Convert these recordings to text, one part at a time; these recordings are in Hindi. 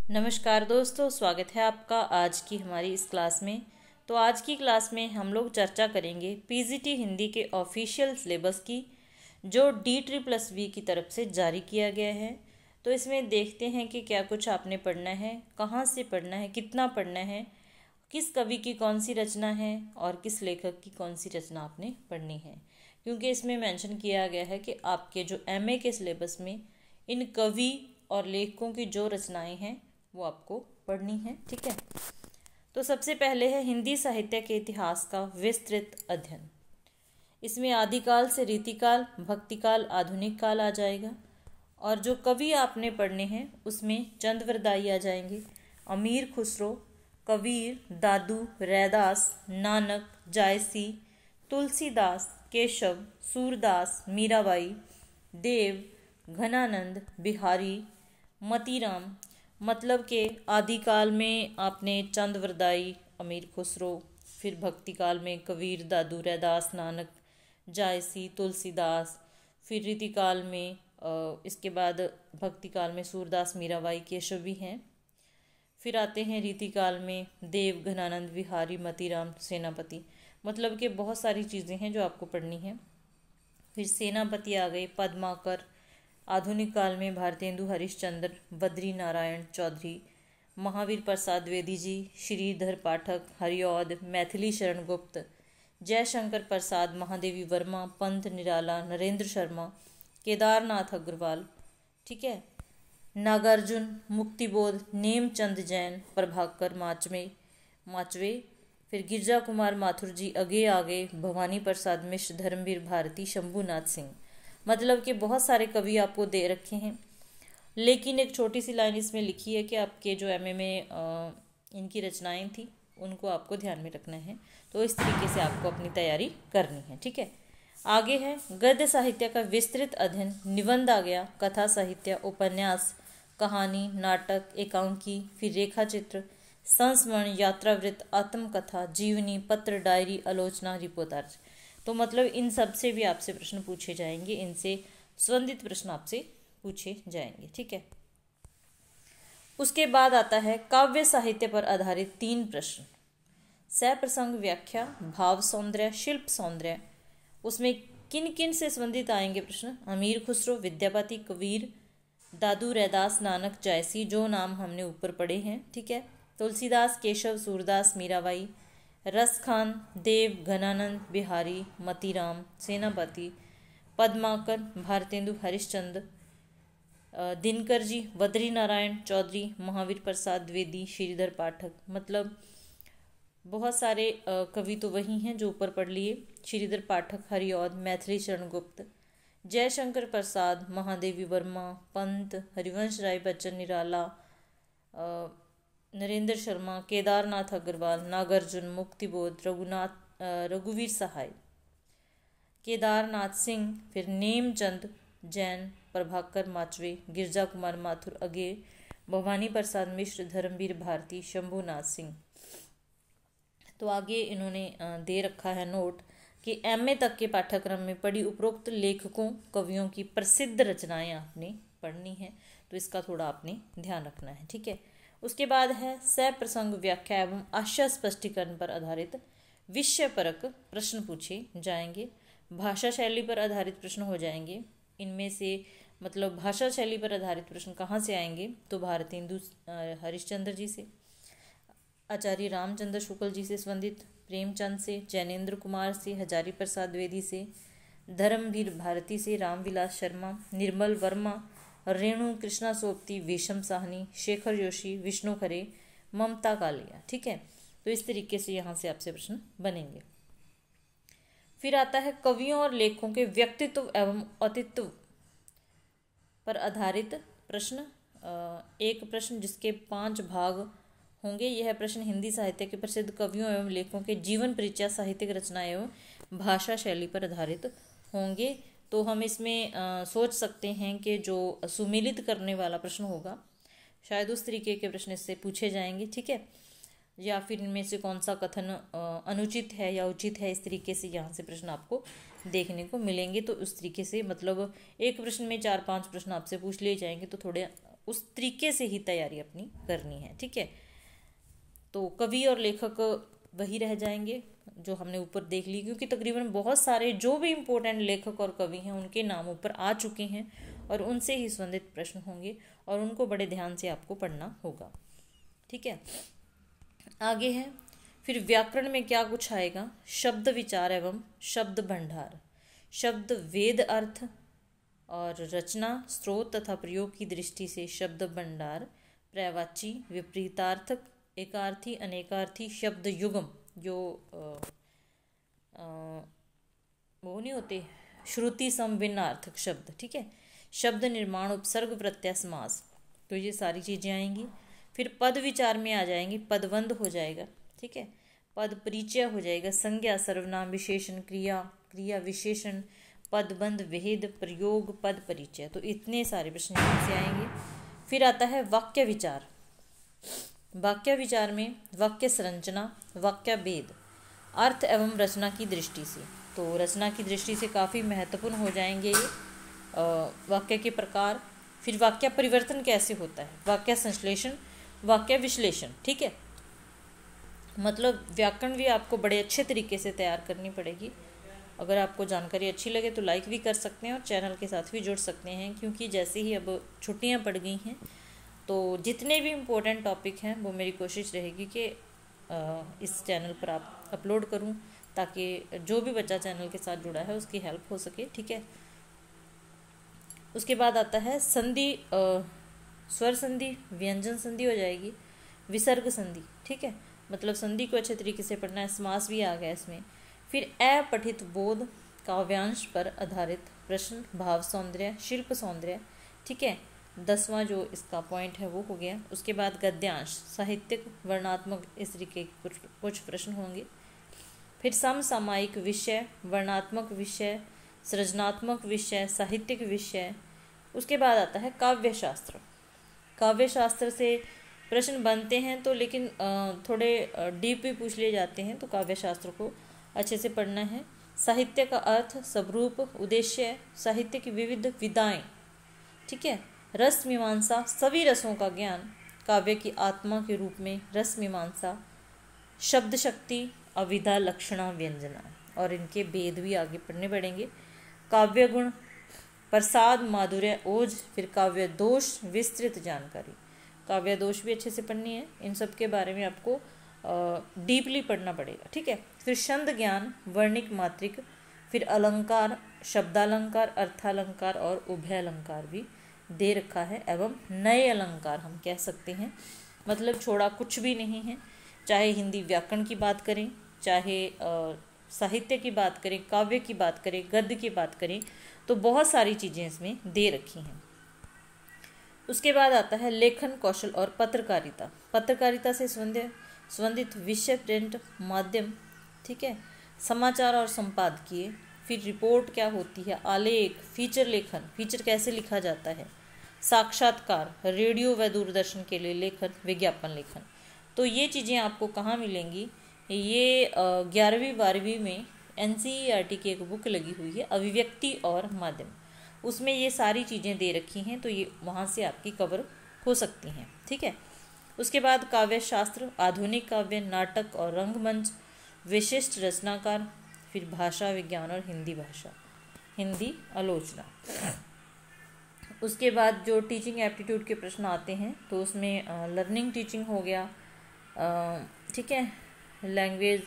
नमस्कार दोस्तों, स्वागत है आपका आज की हमारी इस क्लास में। तो आज की क्लास में हम लोग चर्चा करेंगे पीजीटी हिंदी के ऑफिशियल सिलेबस की, जो DEEE+V की तरफ से जारी किया गया है। तो इसमें देखते हैं कि क्या कुछ आपने पढ़ना है, कहाँ से पढ़ना है, कितना पढ़ना है, किस कवि की कौन सी रचना है और किस लेखक की कौन सी रचना आपने पढ़नी है। क्योंकि इसमें मेंशन किया गया है कि आपके जो MA के सिलेबस में इन कवि और लेखकों की जो रचनाएं हैं वो आपको पढ़नी है। ठीक है, तो सबसे पहले है हिंदी साहित्य के इतिहास का विस्तृत अध्ययन। इसमें आदिकाल से रीतिकाल, भक्तिकाल, आधुनिक काल आ जाएगा। और जो कवि आपने पढ़ने हैं उसमें चंद्रवरदाई आ जाएंगे, अमीर खुसरो, कबीर, दादू, रैदास, नानक, जायसी, तुलसीदास, केशव, सूरदास, मीराबाई, देव, घनानंद, बिहारी, मतीराम। मतलब के आदिकाल में आपने चंद्रवरदाई, अमीर खुसरो, फिर भक्तिकाल में कबीर, दादू, रैदास, नानक, जायसी, तुलसीदास, फिर रीतिकाल में इसके बाद भक्तिकाल में सूरदास, मीराबाई, केशव भी हैं। फिर आते हैं रीतिकाल में देव, घनानंद, बिहारी, मतीराम, सेनापति। मतलब कि बहुत सारी चीज़ें हैं जो आपको पढ़नी हैं। फिर सेनापति आ गए, पद्माकर। आधुनिक काल में भारतेंदु हरिश्चंद्र, बद्री नारायण चौधरी, महावीर प्रसाद द्विवेदी जी, श्रीधर पाठक, हरिऔध, मैथिली शरण गुप्त, जयशंकर प्रसाद, महादेवी वर्मा, पंत निराला, नरेंद्र शर्मा, केदारनाथ अग्रवाल। ठीक है, नागार्जुन, मुक्तिबोध, नेमचंद जैन, प्रभाकर माचवे। फिर गिरजा कुमार माथुर जी आगे, भवानी प्रसाद मिश्र, धर्मवीर भारती, शंभुनाथ सिंह। मतलब कि बहुत सारे कवि आपको दे रखे हैं, लेकिन एक छोटी सी लाइन इसमें लिखी है कि आपके जो MA में इनकी रचनाएं थी उनको आपको ध्यान में रखना है। तो इस तरीके से आपको अपनी तैयारी करनी है। ठीक है, आगे है गद्य साहित्य का विस्तृत अध्ययन। निबंध आ गया, कथा साहित्य, उपन्यास, कहानी, नाटक, एकांकी, फिर रेखा चित्र, संस्मरण, यात्रावृत्त, आत्मकथा, जीवनी, पत्र, डायरी, आलोचना, रिपोर्टाज। तो मतलब इन सब से भी आपसे प्रश्न पूछे जाएंगे, इनसे संबंधित प्रश्न आपसे पूछे जाएंगे। ठीक है, उसके बाद आता है काव्य साहित्य पर आधारित 3 प्रश्न। सप्रसंग व्याख्या, भाव सौंदर्य, शिल्प सौंदर्य। उसमें किन किन से संबंधित आएंगे प्रश्न? अमीर खुसरो, विद्यापति, कबीर, दादू, रैदास, नानक, जायसी, जो नाम हमने ऊपर पढ़े हैं। ठीक है, तुलसीदास, केशव, सूरदास, मीराबाई, रसखान, देव, घनानंद, बिहारी, मतीराम, सेनापति, पद्माकर, भारतेंदु हरिश्चंद्र, दिनकर जी, बद्री नारायण चौधरी, महावीर प्रसाद द्विवेदी, श्रीधर पाठक। मतलब बहुत सारे कवि तो वही हैं जो ऊपर पढ़ लिए। श्रीधर पाठक, हरिऔध, मैथिली शरण गुप्त, जयशंकर प्रसाद, महादेवी वर्मा, पंत, हरिवंश राय बच्चन निराला, नरेंद्र शर्मा, केदारनाथ अग्रवाल, नागार्जुन, मुक्तिबोध, रघुवीर सहाय, केदारनाथ सिंह, फिर नेमचंद जैन, प्रभाकर माचवे, गिरजा कुमार माथुर भवानी प्रसाद मिश्र, धर्मवीर भारती, शंभुनाथ सिंह। तो आगे इन्होंने दे रखा है नोट कि MA तक के पाठ्यक्रम में पढ़ी उपरोक्त लेखकों कवियों की प्रसिद्ध रचनाएं आपने पढ़नी है। तो इसका थोड़ा आपने ध्यान रखना है। ठीक है, उसके बाद है सप्रसंग व्याख्या एवं आशय स्पष्टीकरण पर आधारित विषयपरक प्रश्न पूछे जाएंगे। भाषा शैली पर आधारित प्रश्न हो जाएंगे। इनमें से मतलब भाषा शैली पर आधारित प्रश्न कहाँ से आएंगे? तो भारतेंदु हरिश्चंद्र जी से, आचार्य रामचंद्र शुक्ल जी से संबंधित, प्रेमचंद से, जैनेन्द्र कुमार से, हजारी प्रसाद द्विवेदी से, धर्मवीर भारती से, रामविलास शर्मा, निर्मल वर्मा, रेणु कृष्णा सोप्ती, विषम साहनी, शेखर जोशी, विष्णु खरे, ममता कालिया। ठीक है, तो इस तरीके से यहाँ से आपसे प्रश्न बनेंगे। फिर आता है कवियों और लेखकों के व्यक्तित्व एवं अतित्व पर आधारित प्रश्न। एक प्रश्न जिसके 5 भाग होंगे। यह प्रश्न हिंदी साहित्य के प्रसिद्ध कवियों एवं लेखकों के जीवन परिचय, साहित्यिक रचनाएं एवं भाषा शैली पर आधारित होंगे। तो हम इसमें सोच सकते हैं कि जो सुमेलित करने वाला प्रश्न होगा, शायद उस तरीके के प्रश्न इससे पूछे जाएंगे। ठीक है, या फिर इनमें से कौन सा कथन अनुचित है या उचित है, इस तरीके से यहाँ से प्रश्न आपको देखने को मिलेंगे। तो उस तरीके से मतलब एक प्रश्न में 4-5 प्रश्न आपसे पूछ लिए जाएंगे, तो थोड़े उस तरीके से ही तैयारी अपनी करनी है, ठीक है। तो कवि और लेखक वही रह जाएंगे जो हमने ऊपर देख ली, क्योंकि तकरीबन बहुत सारे जो भी इम्पोर्टेंट लेखक और कवि हैं उनके नाम ऊपर आ चुके हैं और उनसे ही संबंधित प्रश्न होंगे और उनको बड़े ध्यान से आपको पढ़ना होगा, ठीक है। आगे है फिर व्याकरण में क्या कुछ आएगा, शब्द विचार एवं शब्द भंडार, शब्द वेद अर्थ और रचना स्रोत तथा प्रयोग की दृष्टि से शब्द भंडार, पर्यायवाची, विपरीतार्थक, एकार्थी, अनेकार्थी, शब्द युगम, जो वो नहीं होते श्रुति समभिन्नार्थक शब्द, ठीक है। शब्द निर्माण, उपसर्ग, प्रत्यय, समास, तो ये सारी चीज़ें आएंगी। फिर पद विचार में आ जाएंगे, पदबंध हो जाएगा, ठीक है, पद परिचय हो जाएगा, संज्ञा, सर्वनाम, विशेषण, क्रिया, क्रिया विशेषण, पदबंध, भेद, प्रयोग, पद परिचय, तो इतने सारे प्रश्न यहाँ से आएंगे। फिर आता है वाक्य विचार। वाक्य विचार में वाक्य संरचना, वाक्य भेद, अर्थ एवं रचना की दृष्टि से, तो रचना की दृष्टि से काफ़ी महत्वपूर्ण हो जाएंगे ये वाक्य के प्रकार। फिर वाक्य परिवर्तन कैसे होता है, वाक्य संश्लेषण, वाक्य विश्लेषण, ठीक है। मतलब व्याकरण भी आपको बड़े अच्छे तरीके से तैयार करनी पड़ेगी। अगर आपको जानकारी अच्छी लगे तो लाइक भी कर सकते हैं और चैनल के साथ भी जुड़ सकते हैं, क्योंकि जैसे ही अब छुट्टियां पड़ गई हैं तो जितने भी इम्पोर्टेंट टॉपिक हैं वो मेरी कोशिश रहेगी कि इस चैनल पर आप अपलोड करूं, ताकि जो भी बच्चा चैनल के साथ जुड़ा है उसकी हेल्प हो सके, ठीक है। उसके बाद आता है संधि, स्वर संधि, व्यंजन संधि हो जाएगी, विसर्ग संधि, ठीक है, मतलब संधि को अच्छे तरीके से पढ़ना है, समास भी आ गया इसमें। फिर अपठित बोध, काव्यांश पर आधारित प्रश्न, भाव सौंदर्य, शिल्प सौंदर्य, ठीक है, 10वां जो इसका पॉइंट है वो हो गया। उसके बाद गद्यांश, साहित्यिक, वर्णात्मक, इस तरीके के कुछ प्रश्न होंगे। फिर समसामयिक विषय, वर्णात्मक विषय, सृजनात्मक विषय, साहित्यिक विषय। उसके बाद आता है काव्य शास्त्र। काव्य शास्त्र से प्रश्न बनते हैं तो लेकिन थोड़े डीप भी पूछ लिए जाते हैं, तो काव्य शास्त्र को अच्छे से पढ़ना है। साहित्य का अर्थ, स्वरूप, उद्देश्य, साहित्य की विविध विधाएं, ठीक है, रस मीमांसा, सभी रसों का ज्ञान, काव्य की आत्मा के रूप में रस मीमांसा, शब्द शक्ति, अविधा, लक्षणा, व्यंजना, और इनके भेद भी आगे पढ़ने पड़ेंगे। काव्य गुण, प्रसाद, माधुर्य, ओज, फिर काव्य दोष, विस्तृत जानकारी, काव्य दोष भी अच्छे से पढ़नी है, इन सब के बारे में आपको डीपली पढ़ना पड़ेगा, ठीक है। फिर छंद ज्ञान, वर्णिक, मात्रिक, फिर अलंकार, शब्दालंकार, अर्थालंकार और उभय अलंकार भी दे रखा है, एवं नए अलंकार हम कह सकते हैं, मतलब छोड़ा कुछ भी नहीं है। चाहे हिंदी व्याकरण की बात करें, चाहे साहित्य की बात करें, काव्य की बात करें, गद्य की बात करें, तो बहुत सारी चीज़ें इसमें दे रखी हैं। उसके बाद आता है लेखन कौशल और पत्रकारिता। पत्रकारिता से संबंधित विषय, प्रिंट माध्यम, ठीक है, समाचार और संपादकीय, फिर रिपोर्ट क्या होती है, आलेख, फीचर लेखन, फीचर कैसे लिखा जाता है, साक्षात्कार, रेडियो व दूरदर्शन के लिए लेखन, विज्ञापन लेखन। तो ये चीज़ें आपको कहाँ मिलेंगी, ये 11वीं 12वीं में NCERT की एक बुक लगी हुई है, अभिव्यक्ति और माध्यम, उसमें ये सारी चीज़ें दे रखी हैं, तो ये वहाँ से आपकी कवर हो सकती हैं, ठीक है। उसके बाद काव्य शास्त्र, आधुनिक काव्य, नाटक और रंगमंच, विशिष्ट रचनाकार, फिर भाषा विज्ञान और हिंदी भाषा, हिंदी आलोचना। उसके बाद जो टीचिंग एप्टीट्यूड के प्रश्न आते हैं तो उसमें लर्निंग टीचिंग हो गया, ठीक है, लैंग्वेज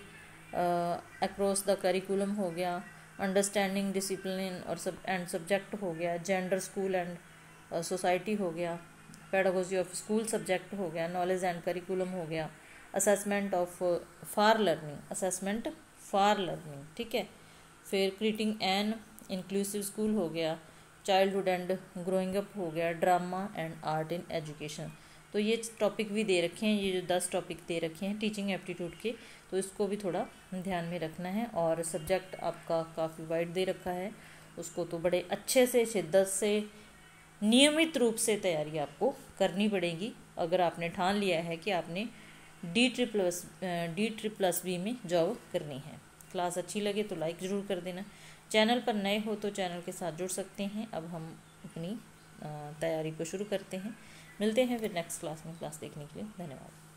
अक्रॉस द करिकुलम हो गया, अंडरस्टैंडिंग डिसिप्लिन और सब्जेक्ट हो गया, जेंडर, स्कूल एंड सोसाइटी हो गया, पेडागोजी ऑफ स्कूल सब्जेक्ट हो गया, नॉलेज एंड करिकुलम हो गया, assessment of for learning, assessment for learning, ठीक है, फिर क्रिएटिंग एन इंक्लूसिव स्कूल हो गया, चाइल्डहुड एंड ग्रोइंग अप हो गया, drama and art in education. तो ये टॉपिक भी दे रखे हैं, ये जो 10 टॉपिक दे रखे हैं टीचिंग एप्टीट्यूड के, तो इसको भी थोड़ा ध्यान में रखना है। और सब्जेक्ट आपका काफ़ी वाइड दे रखा है, उसको तो बड़े अच्छे से शिद्दत से नियमित रूप से तैयारी आपको करनी पड़ेगी, अगर आपने ठान लिया है कि आपने D++ में जॉब करनी है। क्लास अच्छी लगे तो लाइक ज़रूर कर देना, चैनल पर नए हो तो चैनल के साथ जुड़ सकते हैं। अब हम अपनी तैयारी को शुरू करते हैं। मिलते हैं फिर नेक्स्ट क्लास में। क्लास देखने के लिए धन्यवाद।